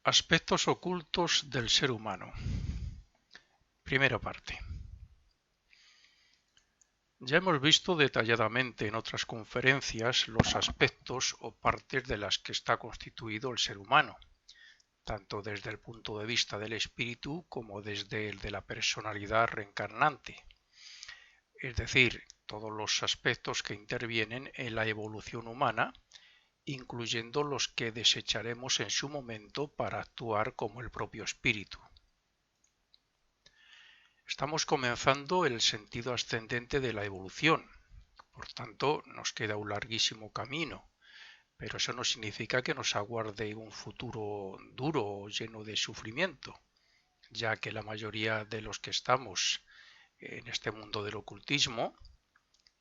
Aspectos ocultos del ser humano. Primera parte. Ya hemos visto detalladamente en otras conferencias los aspectos o partes de las que está constituido el ser humano, tanto desde el punto de vista del espíritu como desde el de la personalidad reencarnante, es decir, todos los aspectos que intervienen en la evolución humana, incluyendo los que desecharemos en su momento para actuar como el propio espíritu. Estamos comenzando el sentido ascendente de la evolución, por tanto nos queda un larguísimo camino, pero eso no significa que nos aguarde un futuro duro o lleno de sufrimiento, ya que la mayoría de los que estamos en este mundo del ocultismo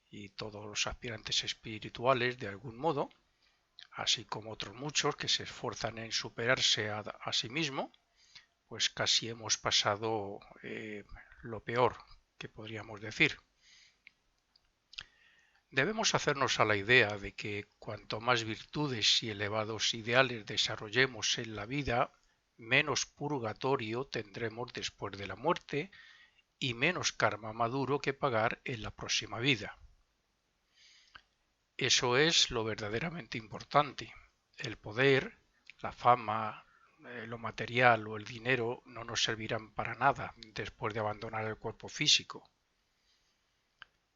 y todos los aspirantes espirituales de algún modo, así como otros muchos que se esfuerzan en superarse a sí mismo, pues casi hemos pasado lo peor que podríamos decir. Debemos hacernos a la idea de que cuanto más virtudes y elevados ideales desarrollemos en la vida, menos purgatorio tendremos después de la muerte y menos karma maduro que pagar en la próxima vida. Eso es lo verdaderamente importante. El poder, la fama, lo material o el dinero no nos servirán para nada después de abandonar el cuerpo físico.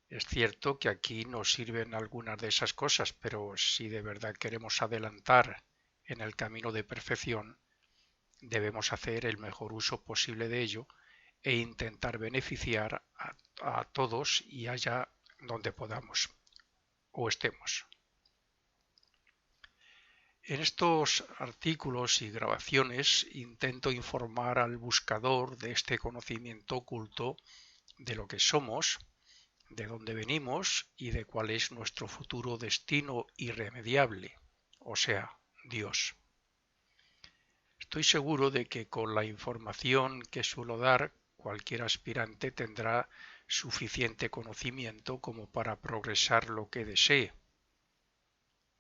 Es cierto que aquí nos sirven algunas de esas cosas, pero si de verdad queremos adelantar en el camino de perfección, debemos hacer el mejor uso posible de ello e intentar beneficiar a todos y allá donde podamos o estemos. En estos artículos y grabaciones intento informar al buscador de este conocimiento oculto de lo que somos, de dónde venimos y de cuál es nuestro futuro destino irremediable, o sea, Dios. Estoy seguro de que con la información que suelo dar, cualquier aspirante tendrá suficiente conocimiento como para progresar lo que desee,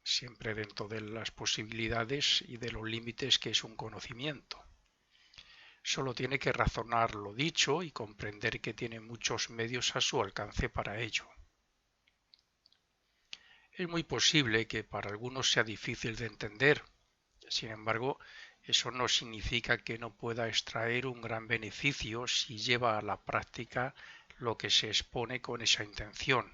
siempre dentro de las posibilidades y de los límites que es un conocimiento. Solo tiene que razonar lo dicho y comprender que tiene muchos medios a su alcance para ello. Es muy posible que para algunos sea difícil de entender, sin embargo, eso no significa que no pueda extraer un gran beneficio si lleva a la práctica lo que se expone con esa intención.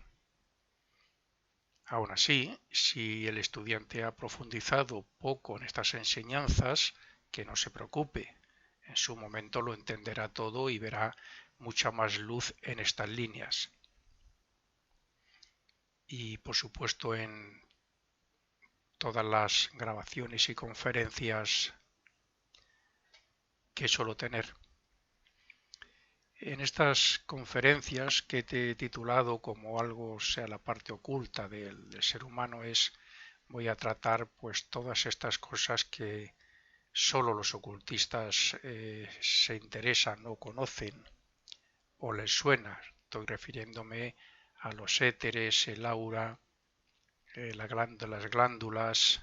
Aun así, si el estudiante ha profundizado poco en estas enseñanzas, que no se preocupe, en su momento lo entenderá todo y verá mucha más luz en estas líneas. Y por supuesto en todas las grabaciones y conferencias que suelo tener. En estas conferencias que te he titulado como algo sea la parte oculta del ser humano voy a tratar pues todas estas cosas que solo los ocultistas se interesan o conocen o les suena. Estoy refiriéndome a los éteres, el aura, las glándulas,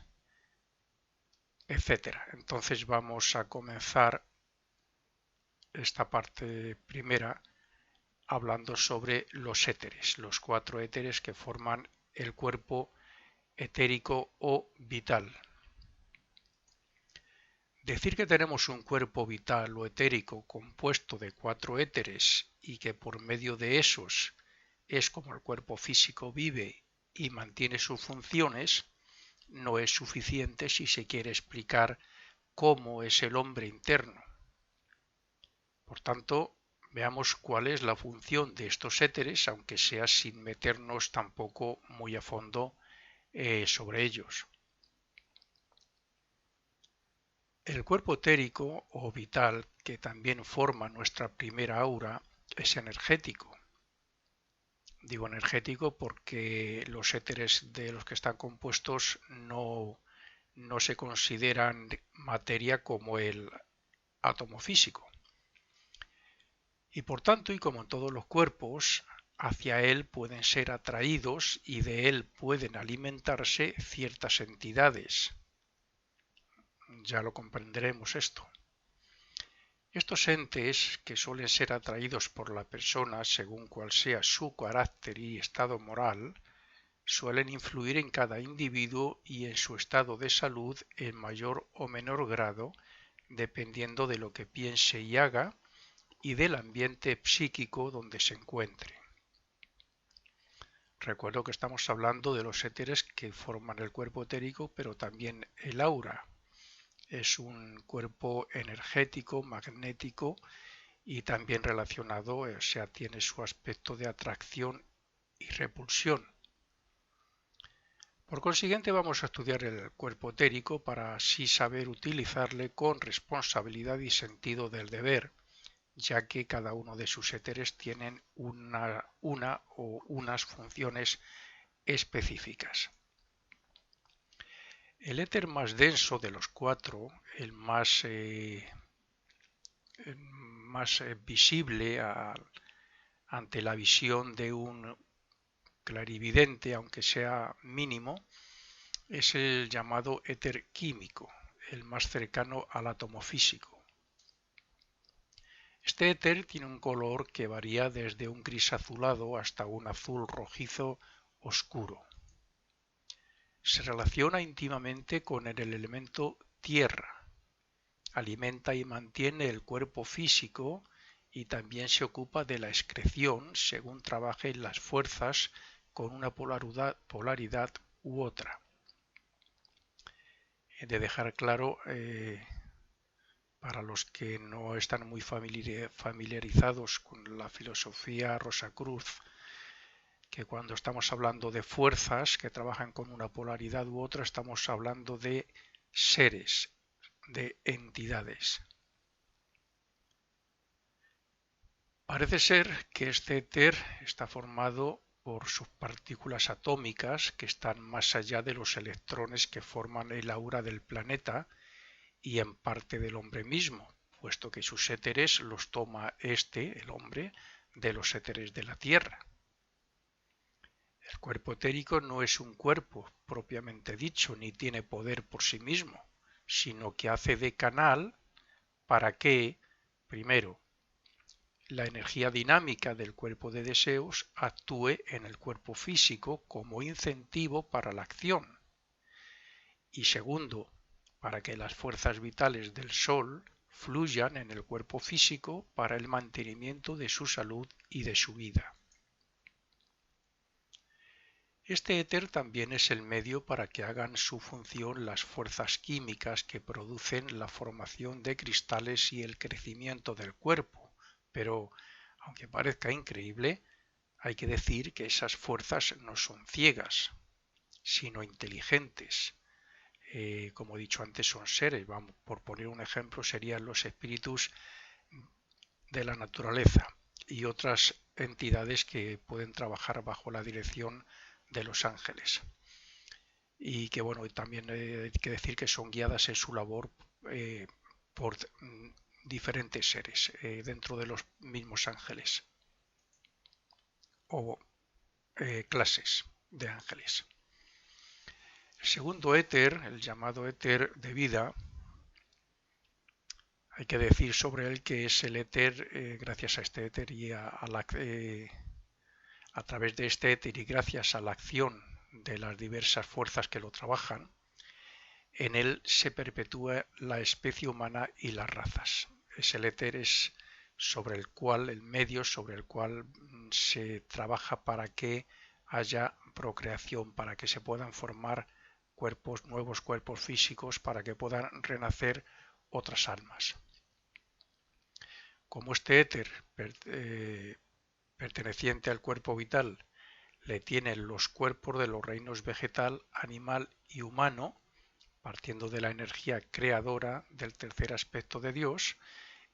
etcétera. Entonces vamos a comenzar esta parte primera hablando sobre los éteres, los 4 éteres que forman el cuerpo etérico o vital. Decir que tenemos un cuerpo vital o etérico compuesto de 4 éteres y que por medio de esos es como el cuerpo físico vive y mantiene sus funciones, no es suficiente si se quiere explicar cómo es el hombre interno. Por tanto, veamos cuál es la función de estos éteres, aunque sea sin meternos tampoco muy a fondo sobre ellos. El cuerpo etérico o vital, que también forma nuestra primera aura, es energético. Digo energético porque los éteres de los que están compuestos no se consideran materia como el átomo físico. Y por tanto, y como en todos los cuerpos, hacia él pueden ser atraídos y de él pueden alimentarse ciertas entidades, ya lo comprenderemos esto. Estos entes, que suelen ser atraídos por la persona según cual sea su carácter y estado moral, suelen influir en cada individuo y en su estado de salud en mayor o menor grado, dependiendo de lo que piense y haga y del ambiente psíquico donde se encuentre. Recuerdo que estamos hablando de los éteres que forman el cuerpo etérico, pero también el aura. Es un cuerpo energético, magnético y también relacionado, o sea, tiene su aspecto de atracción y repulsión. Por consiguiente, vamos a estudiar el cuerpo etérico para así saber utilizarle con responsabilidad y sentido del deber, ya que cada uno de sus éteres tienen una o unas funciones específicas. El éter más denso de los cuatro, el más visible ante la visión de un clarividente, aunque sea mínimo, es el llamado éter químico, el más cercano al átomo físico. Este éter tiene un color que varía desde un gris azulado hasta un azul rojizo oscuro. Se relaciona íntimamente con el elemento tierra. Alimenta y mantiene el cuerpo físico y también se ocupa de la excreción según trabaje en las fuerzas con una polaridad u otra. He de dejar claro para los que no están muy familiarizados con la filosofía Rosacruz, que cuando estamos hablando de fuerzas que trabajan con una polaridad u otra, estamos hablando de seres, de entidades. Parece ser que este éter está formado por subpartículas atómicas que están más allá de los electrones que forman el aura del planeta y en parte del hombre mismo, puesto que sus éteres los toma el hombre, de los éteres de la Tierra. El cuerpo etérico no es un cuerpo propiamente dicho, ni tiene poder por sí mismo, sino que hace de canal para que, primero, la energía dinámica del cuerpo de deseos actúe en el cuerpo físico como incentivo para la acción. Y segundo, para que las fuerzas vitales del Sol fluyan en el cuerpo físico para el mantenimiento de su salud y de su vida. Este éter también es el medio para que hagan su función las fuerzas químicas que producen la formación de cristales y el crecimiento del cuerpo, pero, aunque parezca increíble, hay que decir que esas fuerzas no son ciegas, sino inteligentes. Como he dicho antes, son seres. Vamos, por poner un ejemplo, serían los espíritus de la naturaleza y otras entidades que pueden trabajar bajo la dirección de los ángeles. Y que bueno, también hay que decir que son guiadas en su labor por diferentes seres dentro de los mismos ángeles o clases de ángeles. El segundo éter, el llamado éter de vida, hay que decir sobre él que es el éter, gracias a este éter y a través de este éter y gracias a la acción de las diversas fuerzas que lo trabajan, en él se perpetúa la especie humana y las razas. El éter es el medio sobre el cual se trabaja para que haya procreación, para que se puedan formar nuevos cuerpos físicos, para que puedan renacer otras almas. Como este éter perteneciente al cuerpo vital le tienen los cuerpos de los reinos vegetal, animal y humano, partiendo de la energía creadora del tercer aspecto de Dios,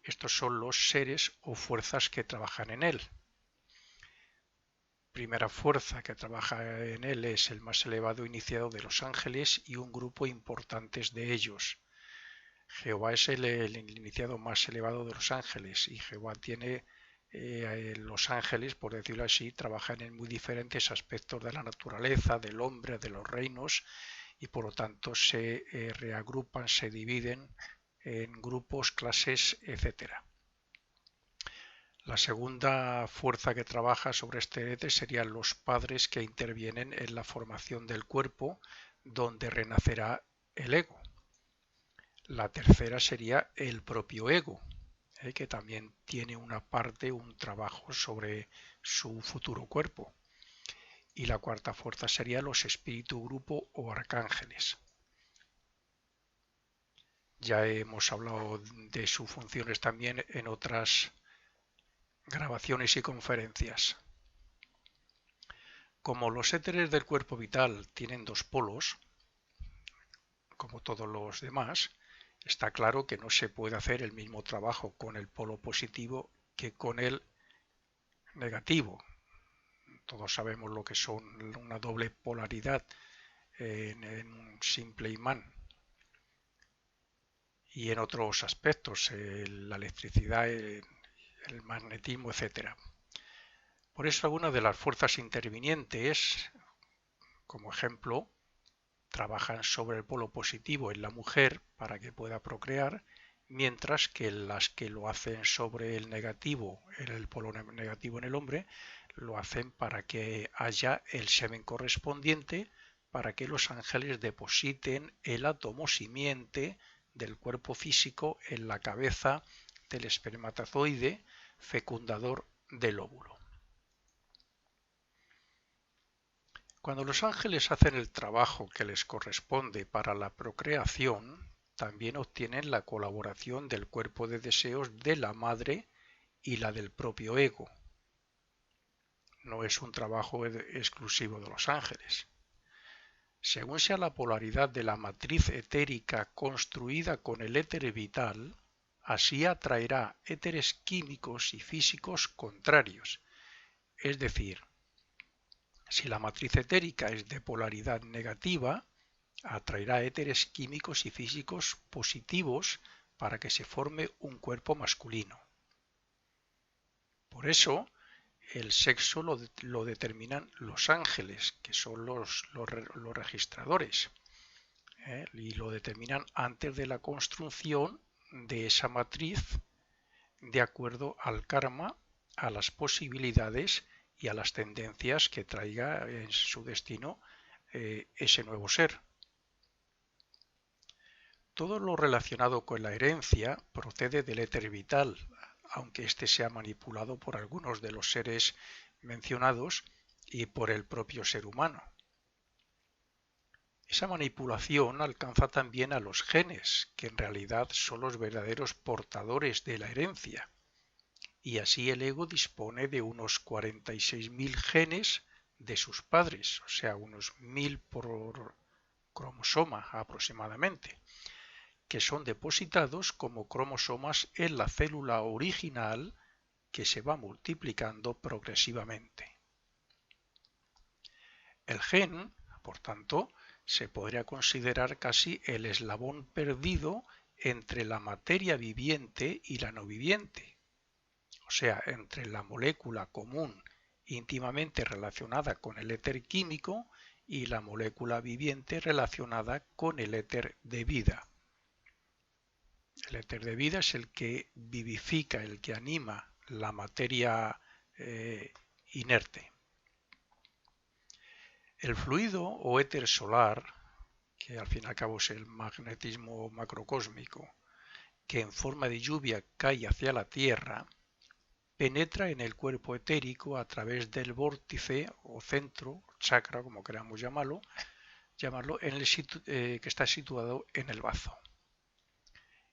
estos son los seres o fuerzas que trabajan en él. Primera fuerza que trabaja en él es el más elevado iniciado de los ángeles y un grupo importantes de ellos. Jehová es el iniciado más elevado de los ángeles y Jehová tiene los ángeles, por decirlo así, trabajan en muy diferentes aspectos de la naturaleza, del hombre, de los reinos y por lo tanto se reagrupan, se dividen en grupos, clases, etcétera. La segunda fuerza que trabaja sobre este éter serían los padres que intervienen en la formación del cuerpo, donde renacerá el ego. La tercera sería el propio ego, que también tiene una parte, un trabajo sobre su futuro cuerpo. Y la cuarta fuerza sería los espíritu grupo o arcángeles. Ya hemos hablado de sus funciones también en otras grabaciones y conferencias. Como los éteres del cuerpo vital tienen dos polos, como todos los demás, está claro que no se puede hacer el mismo trabajo con el polo positivo que con el negativo. Todos sabemos lo que son una doble polaridad en un simple imán y en otros aspectos, la electricidad, el magnetismo, etcétera. Por eso algunas de las fuerzas intervinientes, como ejemplo, trabajan sobre el polo positivo en la mujer para que pueda procrear, mientras que las que lo hacen sobre el negativo, en el polo negativo en el hombre, lo hacen para que haya el semen correspondiente, para que los ángeles depositen el átomo simiente del cuerpo físico en la cabeza del espermatozoide fecundador del óvulo. Cuando los ángeles hacen el trabajo que les corresponde para la procreación, también obtienen la colaboración del cuerpo de deseos de la madre y la del propio ego. No es un trabajo exclusivo de los ángeles. Según sea la polaridad de la matriz etérica construida con el éter vital, así atraerá éteres químicos y físicos contrarios, es decir, si la matriz etérica es de polaridad negativa, atraerá éteres químicos y físicos positivos para que se forme un cuerpo masculino. Por eso, el sexo lo determinan los ángeles, que son los registradores, y lo determinan antes de la construcción de esa matriz de acuerdo al karma, a las posibilidades y a las tendencias que traiga en su destino ese nuevo ser. Todo lo relacionado con la herencia procede del éter vital, aunque éste sea manipulado por algunos de los seres mencionados y por el propio ser humano. Esa manipulación alcanza también a los genes, que en realidad son los verdaderos portadores de la herencia. Y así el ego dispone de unos 46.000 genes de sus padres, o sea, unos 1.000 por cromosoma aproximadamente, que son depositados como cromosomas en la célula original que se va multiplicando progresivamente. El gen, por tanto, se podría considerar casi el eslabón perdido entre la materia viviente y la no viviente, o sea, entre la molécula común íntimamente relacionada con el éter químico y la molécula viviente relacionada con el éter de vida. El éter de vida es el que vivifica, el que anima la materia inerte. El fluido o éter solar, que al fin y al cabo es el magnetismo macrocósmico, que en forma de lluvia cae hacia la Tierra, penetra en el cuerpo etérico a través del vórtice o centro, chakra, como queramos llamarlo que está situado en el bazo.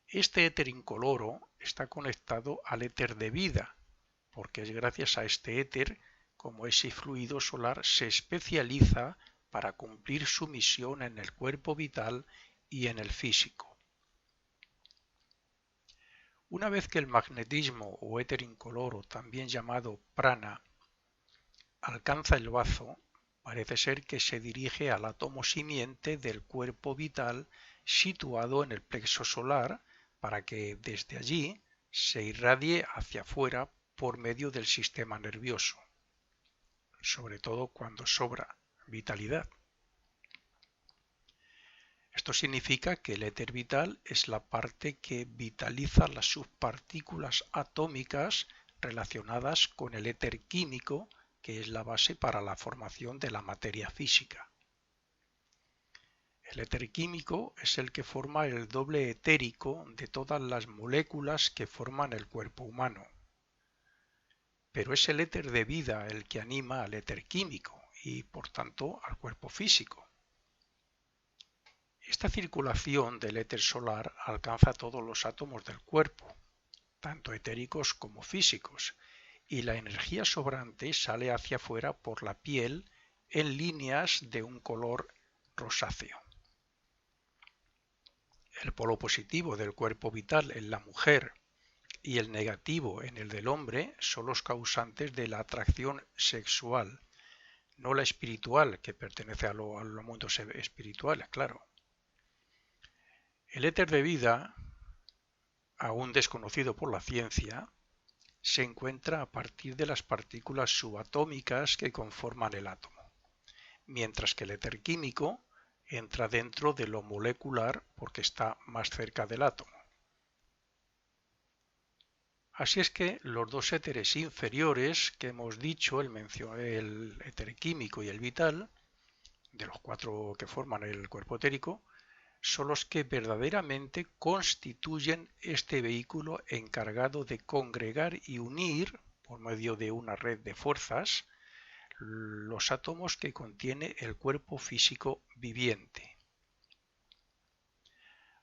Este éter incoloro está conectado al éter de vida, porque es gracias a este éter como ese fluido solar se especializa para cumplir su misión en el cuerpo vital y en el físico. Una vez que el magnetismo o éter incoloro, también llamado prana, alcanza el bazo, parece ser que se dirige al átomo simiente del cuerpo vital situado en el plexo solar para que desde allí se irradie hacia afuera por medio del sistema nervioso, sobre todo cuando sobra vitalidad. Esto significa que el éter vital es la parte que vitaliza las subpartículas atómicas relacionadas con el éter químico, que es la base para la formación de la materia física. El éter químico es el que forma el doble etérico de todas las moléculas que forman el cuerpo humano. Pero es el éter de vida el que anima al éter químico y, por tanto, al cuerpo físico. Esta circulación del éter solar alcanza todos los átomos del cuerpo, tanto etéricos como físicos, y la energía sobrante sale hacia afuera por la piel en líneas de un color rosáceo. El polo positivo del cuerpo vital en la mujer y el negativo en el del hombre son los causantes de la atracción sexual, no la espiritual, que pertenece a los mundos espirituales, claro. El éter de vida, aún desconocido por la ciencia, se encuentra a partir de las partículas subatómicas que conforman el átomo, mientras que el éter químico entra dentro de lo molecular porque está más cerca del átomo. Así es que los dos éteres inferiores que hemos dicho, el éter químico y el vital, de los cuatro que forman el cuerpo etérico, son los que verdaderamente constituyen este vehículo encargado de congregar y unir, por medio de una red de fuerzas, los átomos que contiene el cuerpo físico viviente.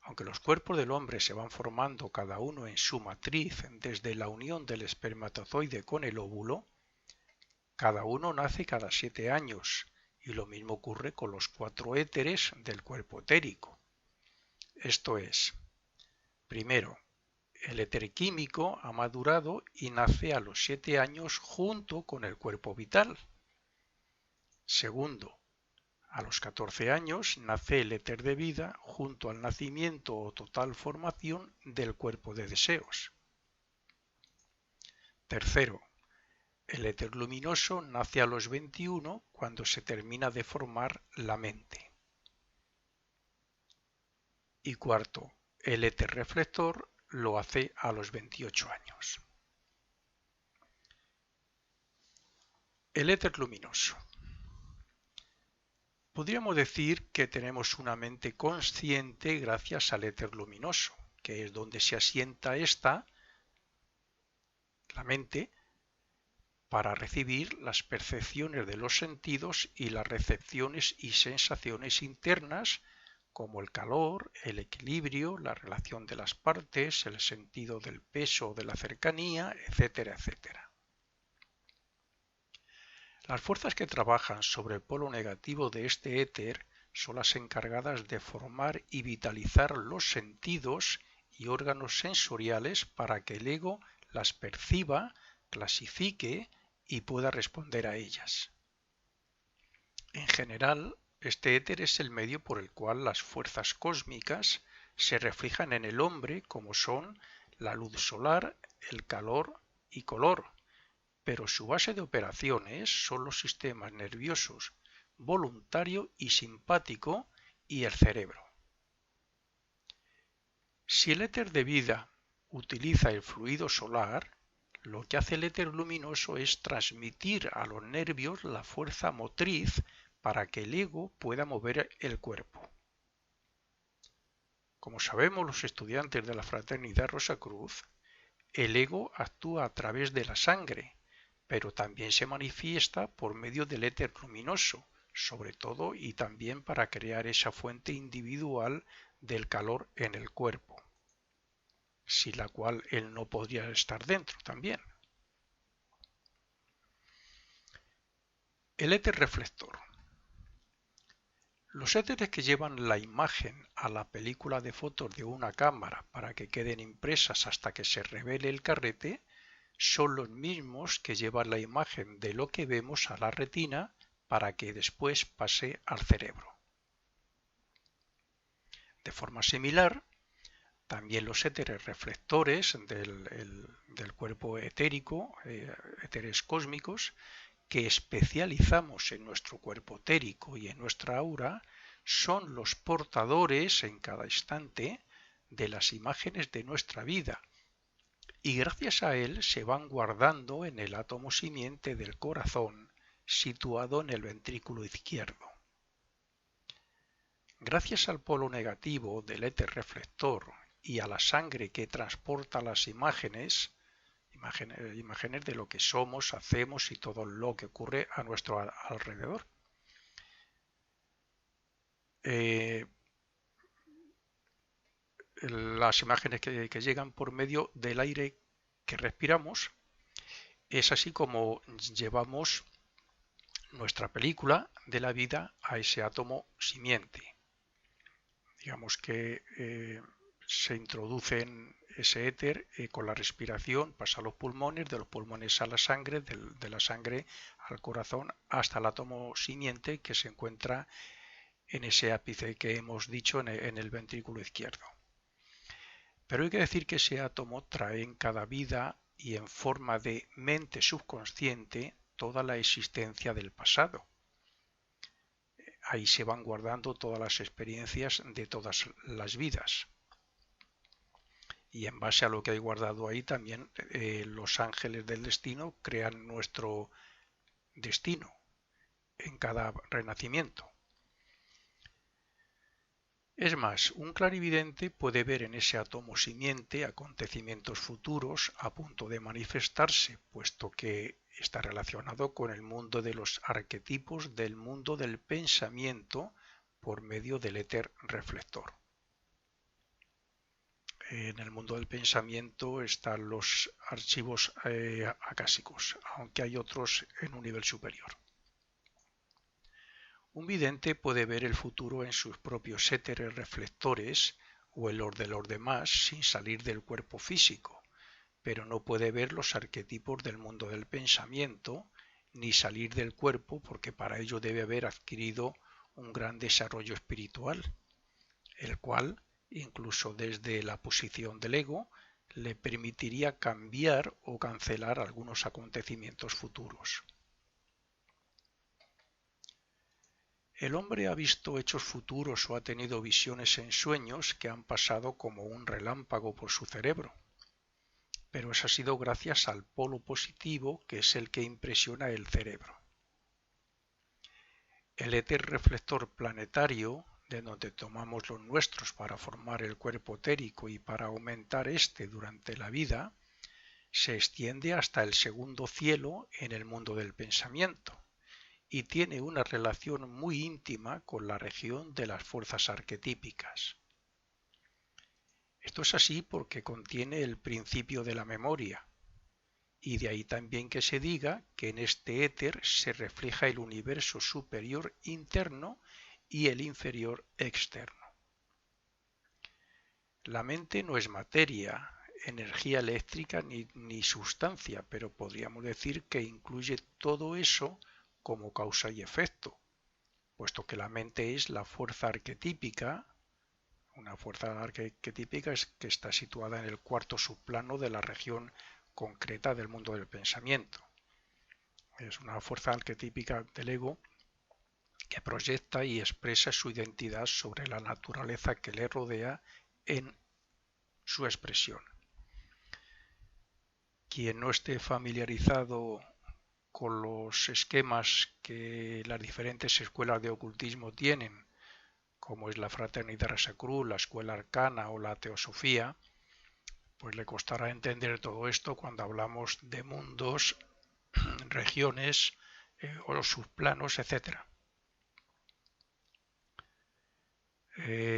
Aunque los cuerpos del hombre se van formando cada uno en su matriz desde la unión del espermatozoide con el óvulo, cada uno nace cada 7 años, y lo mismo ocurre con los 4 éteres del cuerpo etérico. Esto es, primero, el éter químico ha madurado y nace a los 7 años junto con el cuerpo vital. Segundo, a los 14 años nace el éter de vida junto al nacimiento o total formación del cuerpo de deseos. Tercero, el éter luminoso nace a los 21 cuando se termina de formar la mente. Y cuarto, el éter reflector lo hace a los 28 años. El éter luminoso. Podríamos decir que tenemos una mente consciente gracias al éter luminoso, que es donde se asienta la mente, para recibir las percepciones de los sentidos y las recepciones y sensaciones internas, como el calor, el equilibrio, la relación de las partes, el sentido del peso o de la cercanía, etcétera, etcétera. Las fuerzas que trabajan sobre el polo negativo de este éter son las encargadas de formar y vitalizar los sentidos y órganos sensoriales para que el ego las perciba, clasifique y pueda responder a ellas. En general, este éter es el medio por el cual las fuerzas cósmicas se reflejan en el hombre, como son la luz solar, el calor y color, pero su base de operaciones son los sistemas nerviosos voluntario y simpático y el cerebro. Si el éter de vida utiliza el fluido solar, lo que hace el éter luminoso es transmitir a los nervios la fuerza motriz para que el ego pueda mover el cuerpo. Como sabemos los estudiantes de la Fraternidad Rosacruz, el ego actúa a través de la sangre, pero también se manifiesta por medio del éter luminoso, sobre todo y también para crear esa fuente individual del calor en el cuerpo, sin la cual él no podría estar dentro también. El éter reflector. Los éteres que llevan la imagen a la película de fotos de una cámara para que queden impresas hasta que se revele el carrete son los mismos que llevan la imagen de lo que vemos a la retina para que después pase al cerebro. De forma similar, también los éteres reflectores del cuerpo etérico, éteres cósmicos, que especializamos en nuestro cuerpo etérico y en nuestra aura, son los portadores en cada instante de las imágenes de nuestra vida, y gracias a él se van guardando en el átomo simiente del corazón situado en el ventrículo izquierdo. Gracias al polo negativo del éter reflector y a la sangre que transporta las imágenes de lo que somos, hacemos y todo lo que ocurre a nuestro alrededor. Las imágenes que llegan por medio del aire que respiramos, es así como llevamos nuestra película de la vida a ese átomo simiente. Digamos que se introduce en ese éter con la respiración, pasa a los pulmones, de los pulmones a la sangre, de la sangre al corazón, hasta el átomo simiente que se encuentra en ese ápice que hemos dicho en el ventrículo izquierdo. Pero hay que decir que ese átomo trae en cada vida y en forma de mente subconsciente toda la existencia del pasado. Ahí se van guardando todas las experiencias de todas las vidas. Y en base a lo que hay guardado ahí también los ángeles del destino crean nuestro destino en cada renacimiento. Es más, un clarividente puede ver en ese átomo simiente acontecimientos futuros a punto de manifestarse, puesto que está relacionado con el mundo de los arquetipos del mundo del pensamiento por medio del éter reflector. En el mundo del pensamiento están los archivos acásicos, aunque hay otros en un nivel superior. Un vidente puede ver el futuro en sus propios éteres reflectores o en los de los demás sin salir del cuerpo físico, pero no puede ver los arquetipos del mundo del pensamiento ni salir del cuerpo porque para ello debe haber adquirido un gran desarrollo espiritual, el cual, incluso desde la posición del ego, le permitiría cambiar o cancelar algunos acontecimientos futuros. El hombre ha visto hechos futuros o ha tenido visiones en sueños que han pasado como un relámpago por su cerebro, pero eso ha sido gracias al polo positivo que es el que impresiona el cerebro. El éter reflector planetario, de donde tomamos los nuestros para formar el cuerpo etérico y para aumentar éste durante la vida, se extiende hasta el segundo cielo en el mundo del pensamiento y tiene una relación muy íntima con la región de las fuerzas arquetípicas. Esto es así porque contiene el principio de la memoria, y de ahí también que se diga que en este éter se refleja el universo superior interno y el inferior externo. La mente no es materia, energía eléctrica ni sustancia, pero podríamos decir que incluye todo eso como causa y efecto, puesto que la mente es la fuerza arquetípica, una fuerza arquetípica que está situada en el cuarto subplano de la región concreta del mundo del pensamiento. Es una fuerza arquetípica del ego que proyecta y expresa su identidad sobre la naturaleza que le rodea en su expresión. Quien no esté familiarizado con los esquemas que las diferentes escuelas de ocultismo tienen, como es la Fraternidad Rosacruz, la Escuela Arcana o la Teosofía, pues le costará entender todo esto cuando hablamos de mundos, regiones o los subplanos, etc.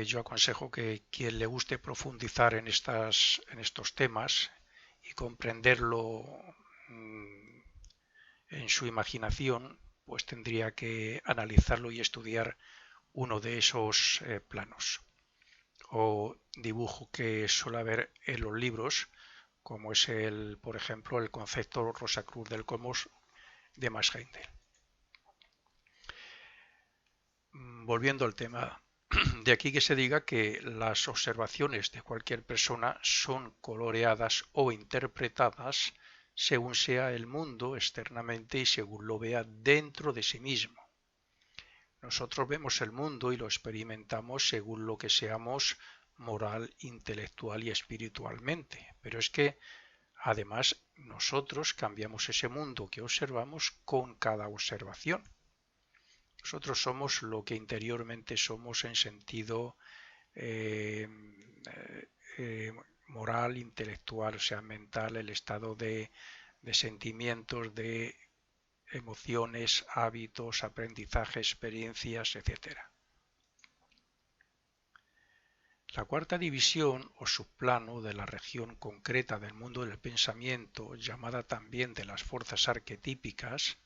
Yo aconsejo que quien le guste profundizar en estos temas y comprenderlo en su imaginación, pues tendría que analizarlo y estudiar uno de esos planos o dibujo que suele haber en los libros, como es por ejemplo, el concepto Rosacruz del cosmos de Max Heindel. Volviendo al tema, de aquí que se diga que las observaciones de cualquier persona son coloreadas o interpretadas según sea el mundo externamente y según lo vea dentro de sí mismo. Nosotros vemos el mundo y lo experimentamos según lo que seamos moral, intelectual y espiritualmente. Pero es que además nosotros cambiamos ese mundo que observamos con cada observación. Nosotros somos lo que interiormente somos en sentido eh, moral, intelectual, o sea, mental, el estado de sentimientos, de emociones, hábitos, aprendizaje, experiencias, etcétera. La cuarta división o subplano de la región concreta del mundo del pensamiento, llamada también de las fuerzas arquetípicas,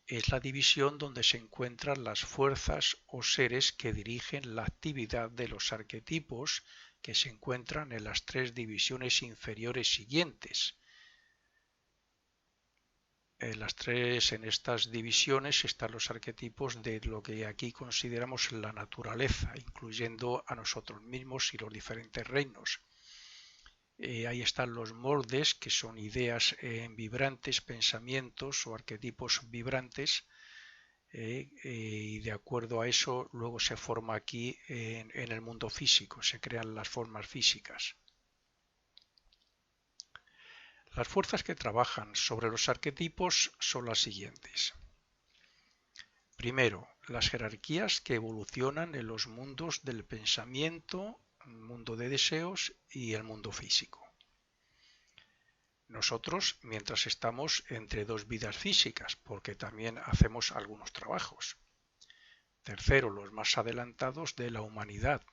es la división donde se encuentran las fuerzas o seres que dirigen la actividad de los arquetipos que se encuentran en las tres divisiones inferiores siguientes. En estas divisiones están los arquetipos de lo que aquí consideramos la naturaleza, incluyendo a nosotros mismos y los diferentes reinos. Ahí están los moldes, que son ideas vibrantes, pensamientos o arquetipos vibrantes, y de acuerdo a eso luego se forma aquí en el mundo físico, se crean las formas físicas. Las fuerzas que trabajan sobre los arquetipos son las siguientes. Primero, las jerarquías que evolucionan en los mundos del pensamiento, el mundo de deseos y el mundo físico. Nosotros, mientras estamos entre dos vidas físicas, porque también hacemos algunos trabajos. Tercero, los más adelantados de la humanidad.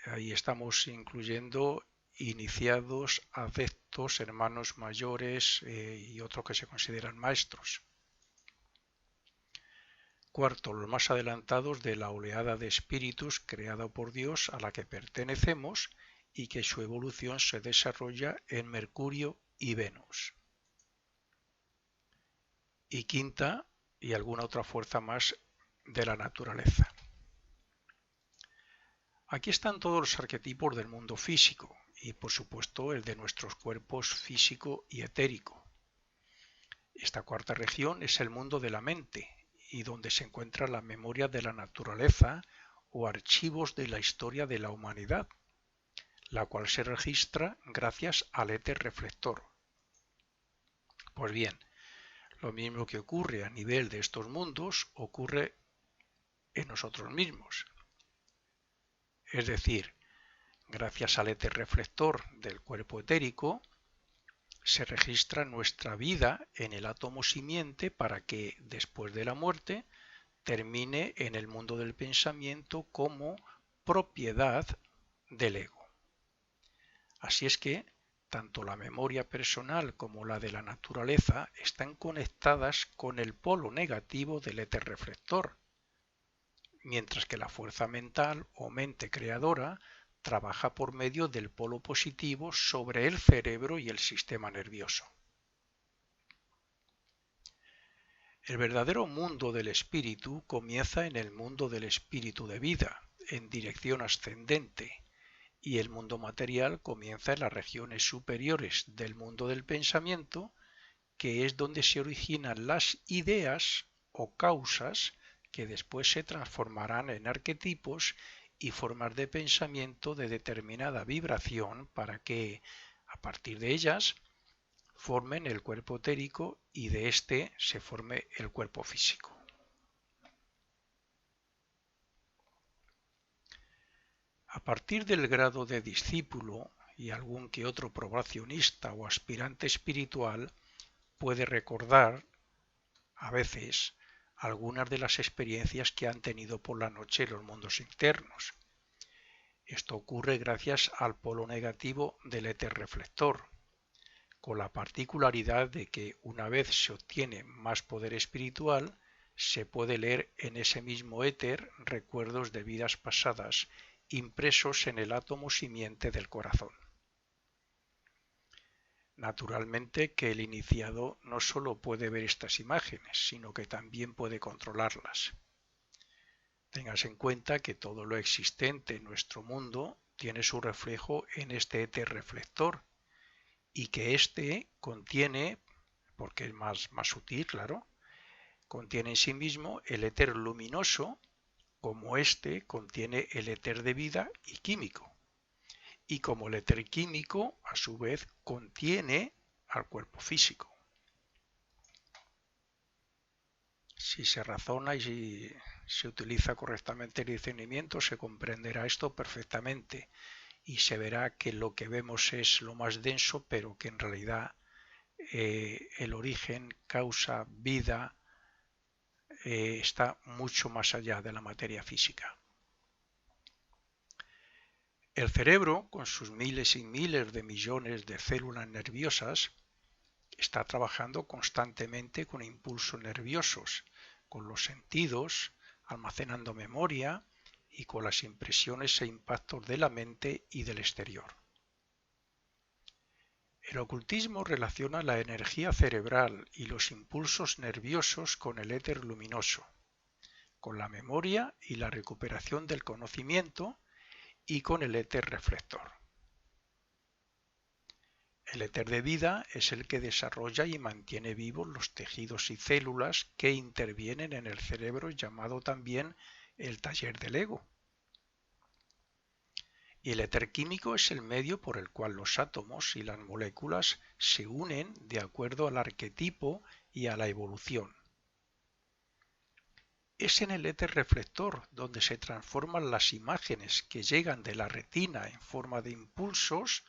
Ahí estamos incluyendo iniciados, adeptos, hermanos mayores y otros que se consideran maestros. Cuarto, los más adelantados de la oleada de espíritus creada por Dios a la que pertenecemos y que su evolución se desarrolla en Mercurio y Venus. Y quinta, y alguna otra fuerza más de la naturaleza. Aquí están todos los arquetipos del mundo físico y por supuesto el de nuestros cuerpos físico y etérico. Esta cuarta región es el mundo de la mente y donde se encuentra la memoria de la naturaleza o archivos de la historia de la humanidad, la cual se registra gracias al éter reflector. Pues bien, lo mismo que ocurre a nivel de estos mundos ocurre en nosotros mismos. Es decir, gracias al éter reflector del cuerpo etérico, se registra nuestra vida en el átomo simiente para que, después de la muerte, termine en el mundo del pensamiento como propiedad del ego. Así es que, tanto la memoria personal como la de la naturaleza están conectadas con el polo negativo del éter reflector, mientras que la fuerza mental o mente creadora trabaja por medio del polo positivo sobre el cerebro y el sistema nervioso. El verdadero mundo del espíritu comienza en el mundo del espíritu de vida, en dirección ascendente, y el mundo material comienza en las regiones superiores del mundo del pensamiento, que es donde se originan las ideas o causas que después se transformarán en arquetipos y formas de pensamiento de determinada vibración para que, a partir de ellas, formen el cuerpo etérico y de éste se forme el cuerpo físico. A partir del grado de discípulo y algún que otro probacionista o aspirante espiritual puede recordar, a veces, algunas de las experiencias que han tenido por la noche en los mundos internos. Esto ocurre gracias al polo negativo del éter reflector, con la particularidad de que una vez se obtiene más poder espiritual, se puede leer en ese mismo éter recuerdos de vidas pasadas impresos en el átomo simiente del corazón. Naturalmente que el iniciado no solo puede ver estas imágenes, sino que también puede controlarlas. Tengas en cuenta que todo lo existente en nuestro mundo tiene su reflejo en este éter reflector y que éste contiene, porque es más sutil, claro, contiene en sí mismo el éter luminoso, como éste contiene el éter de vida y químico, y como el éter químico, a su vez, contiene al cuerpo físico. Si se razona y si se utiliza correctamente el discernimiento, se comprenderá esto perfectamente y se verá que lo que vemos es lo más denso, pero que en realidad el origen, causa, vida, está mucho más allá de la materia física. El cerebro, con sus miles y miles de millones de células nerviosas, está trabajando constantemente con impulsos nerviosos, con los sentidos, almacenando memoria y con las impresiones e impactos de la mente y del exterior. El ocultismo relaciona la energía cerebral y los impulsos nerviosos con el éter luminoso, con la memoria y la recuperación del conocimiento y con el éter reflector. El éter de vida es el que desarrolla y mantiene vivos los tejidos y células que intervienen en el cerebro, llamado también el taller del ego. Y el éter químico es el medio por el cual los átomos y las moléculas se unen de acuerdo al arquetipo y a la evolución. Es en el éter reflector donde se transforman las imágenes que llegan de la retina en forma de impulsos,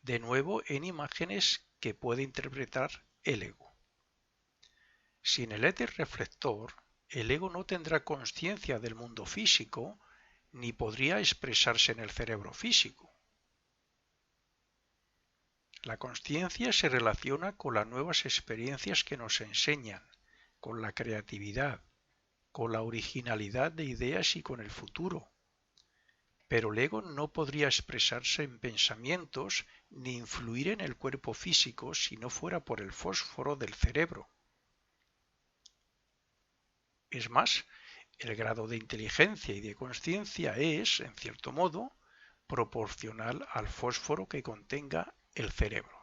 de nuevo en imágenes que puede interpretar el ego. Sin el éter reflector, el ego no tendrá conciencia del mundo físico ni podría expresarse en el cerebro físico. La consciencia se relaciona con las nuevas experiencias que nos enseñan, con la creatividad, con la originalidad de ideas y con el futuro. Pero el ego no podría expresarse en pensamientos ni influir en el cuerpo físico si no fuera por el fósforo del cerebro. Es más, el grado de inteligencia y de consciencia es, en cierto modo, proporcional al fósforo que contenga el cerebro.